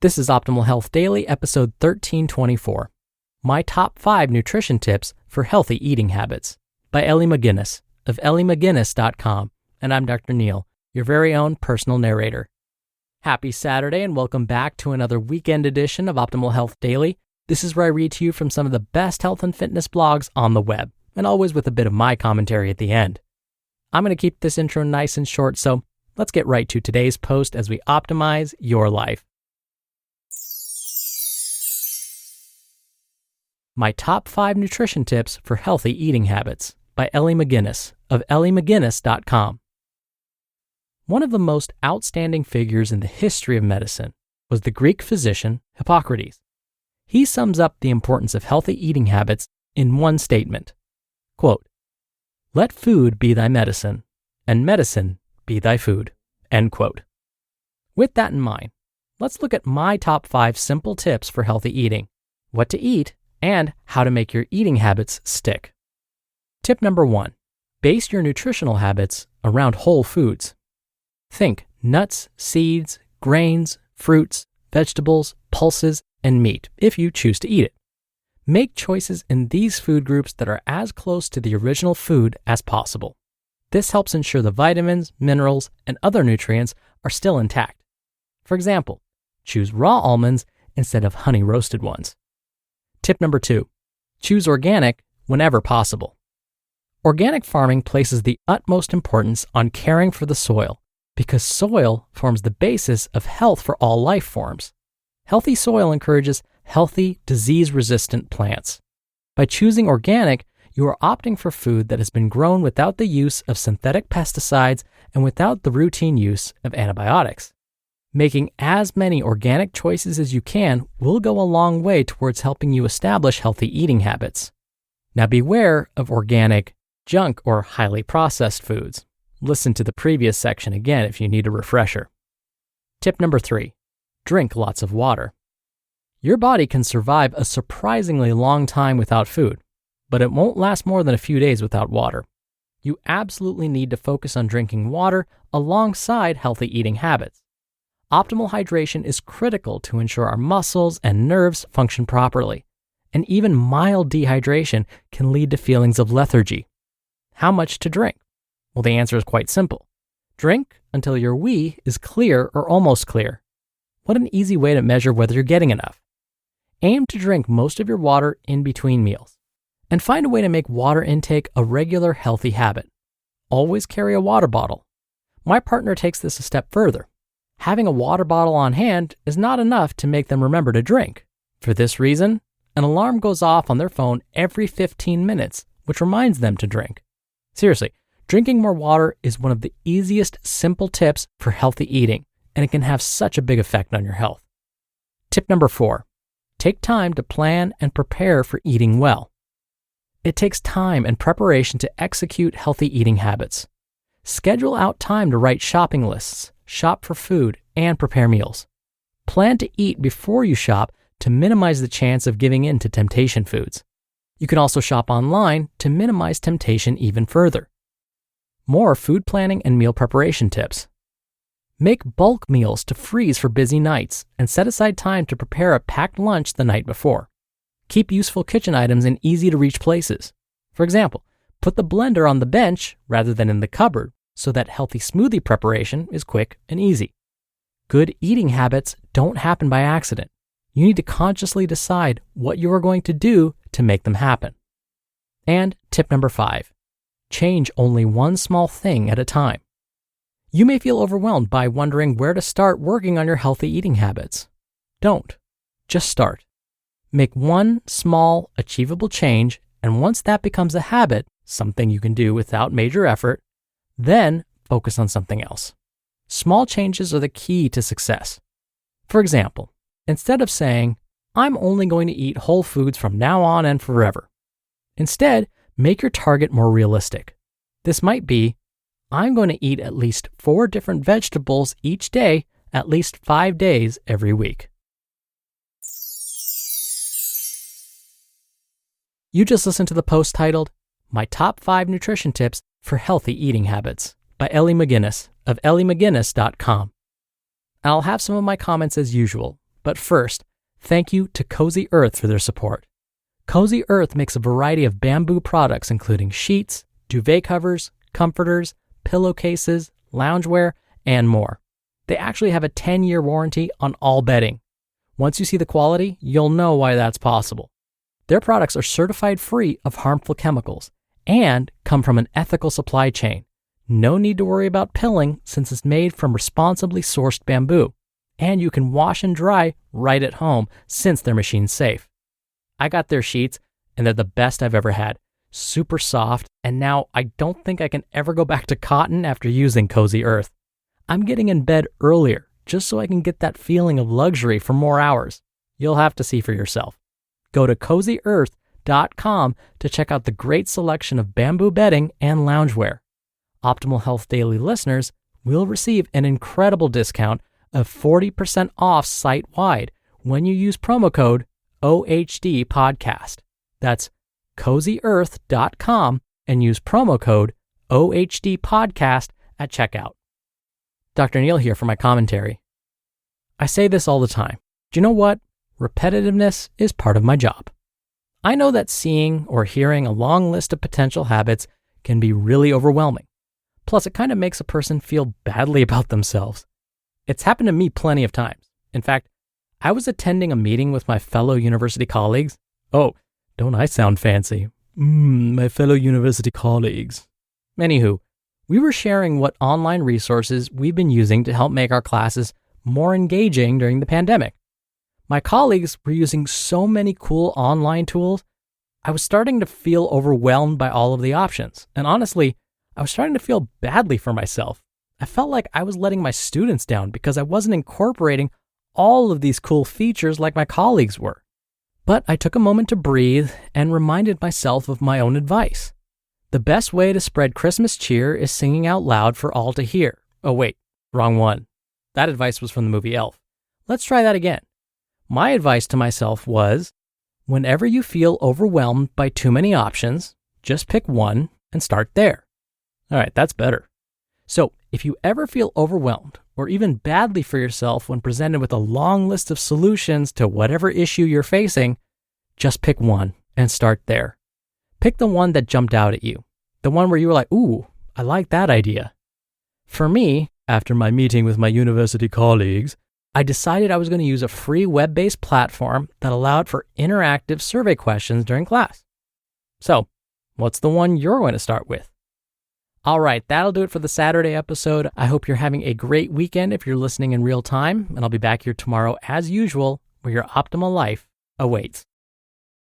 This is Optimal Health Daily, episode 1324. My Top 5 Nutrition Tips for Healthy Eating Habits by Elly McGuinness of ellymcguinness.com. And I'm Dr. Neil, your very own personal narrator. Happy Saturday and welcome back to another weekend edition of Optimal Health Daily. This is where I read to you from some of the best health and fitness blogs on the web, and always with a bit of my commentary at the end. I'm going to keep this intro nice and short, so let's get right to today's post as we optimize your life. My Top 5 Nutrition Tips for Healthy Eating Habits by Elly McGuinness of ellymcguinness.com. One of the most outstanding figures in the history of medicine was the Greek physician Hippocrates. He sums up the importance of healthy eating habits in one statement. Quote, "Let food be thy medicine, and medicine be thy food." End quote. With that in mind, let's look at my top 5 simple tips for healthy eating, what to eat, and how to make your eating habits stick. Tip number 1, base your nutritional habits around whole foods. Think nuts, seeds, grains, fruits, vegetables, pulses, and meat if you choose to eat it. Make choices in these food groups that are as close to the original food as possible. This helps ensure the vitamins, minerals, and other nutrients are still intact. For example, choose raw almonds instead of honey-roasted ones. Tip number 2, choose organic whenever possible. Organic farming places the utmost importance on caring for the soil because soil forms the basis of health for all life forms. Healthy soil encourages healthy, disease-resistant plants. By choosing organic, you are opting for food that has been grown without the use of synthetic pesticides and without the routine use of antibiotics. Making as many organic choices as you can will go a long way towards helping you establish healthy eating habits. Now beware of organic junk or highly processed foods. Listen to the previous section again if you need a refresher. Tip number 3, drink lots of water. Your body can survive a surprisingly long time without food, but it won't last more than a few days without water. You absolutely need to focus on drinking water alongside healthy eating habits. Optimal hydration is critical to ensure our muscles and nerves function properly, and even mild dehydration can lead to feelings of lethargy. How much to drink? Well, the answer is quite simple. Drink until your wee is clear or almost clear. What an easy way to measure whether you're getting enough. Aim to drink most of your water in between meals, and find a way to make water intake a regular healthy habit. Always carry a water bottle. My partner takes this a step further. Having a water bottle on hand is not enough to make them remember to drink. For this reason, an alarm goes off on their phone every 15 minutes, which reminds them to drink. Seriously, drinking more water is one of the easiest, simple tips for healthy eating, and it can have such a big effect on your health. Tip number 4, take time to plan and prepare for eating well. It takes time and preparation to execute healthy eating habits. Schedule out time to write shopping lists, shop for food, and prepare meals. Plan to eat before you shop to minimize the chance of giving in to temptation foods. You can also shop online to minimize temptation even further. More food planning and meal preparation tips. Make bulk meals to freeze for busy nights and set aside time to prepare a packed lunch the night before. Keep useful kitchen items in easy-to-reach places. For example, put the blender on the bench rather than in the cupboard so that healthy smoothie preparation is quick and easy. Good eating habits don't happen by accident. You need to consciously decide what you are going to do to make them happen. And tip number 5, change only one small thing at a time. You may feel overwhelmed by wondering where to start working on your healthy eating habits. Don't. Just start. Make one small, achievable change, and once that becomes a habit, something you can do without major effort, then focus on something else. Small changes are the key to success. For example, instead of saying, "I'm only going to eat whole foods from now on and forever," instead, make your target more realistic. This might be, "I'm going to eat at least 4 different vegetables each day, at least 5 days every week." You just listened to the post titled, My Top 5 Nutrition Tips for Healthy Eating Habits by Elly McGuinness of ellymcguinness.com. I'll have some of my comments as usual, But first, thank you to Cozy Earth for their support. Cozy Earth makes a variety of bamboo products including sheets, duvet covers, comforters, pillowcases, loungewear, and more. They actually have a 10-year warranty on all bedding. Once you see the quality, you'll know why that's possible. Their products are certified free of harmful chemicals and come from an ethical supply chain. No need to worry about pilling since it's made from responsibly sourced bamboo. And you can wash and dry right at home since their machine's safe. I got their sheets and they're the best I've ever had. Super soft, and now I don't think I can ever go back to cotton after using Cozy Earth. I'm getting in bed earlier just so I can get that feeling of luxury for more hours. You'll have to see for yourself. Go to CozyEarth.com to check out the great selection of bamboo bedding and loungewear. Optimal Health Daily listeners will receive an incredible discount of 40% off site-wide when you use promo code OHD Podcast. That's CozyEarth.com and use promo code OHD Podcast at checkout. Dr. Neil here for my commentary. I say this all the time. Do you know what? Repetitiveness is part of my job. I know that seeing or hearing a long list of potential habits can be really overwhelming. Plus, it kind of makes a person feel badly about themselves. It's happened to me plenty of times. In fact, I was attending a meeting with my fellow university colleagues. Oh, don't I sound fancy? My fellow university colleagues. Anywho, we were sharing what online resources we've been using to help make our classes more engaging during the pandemic. My colleagues were using so many cool online tools, I was starting to feel overwhelmed by all of the options. And honestly, I was starting to feel badly for myself. I felt like I was letting my students down because I wasn't incorporating all of these cool features like my colleagues were. But I took a moment to breathe and reminded myself of my own advice. The best way to spread Christmas cheer is singing out loud for all to hear. Oh wait, wrong one. That advice was from the movie Elf. Let's try that again. My advice to myself was, whenever you feel overwhelmed by too many options, just pick one and start there. All right, that's better. So if you ever feel overwhelmed or even badly for yourself when presented with a long list of solutions to whatever issue you're facing, just pick one and start there. Pick the one that jumped out at you. The one where you were like, ooh, I like that idea. For me, after my meeting with my university colleagues, I decided I was going to use a free web-based platform that allowed for interactive survey questions during class. So, what's the one you're going to start with? All right, that'll do it for the Saturday episode. I hope you're having a great weekend if you're listening in real time, and I'll be back here tomorrow as usual, where your optimal life awaits.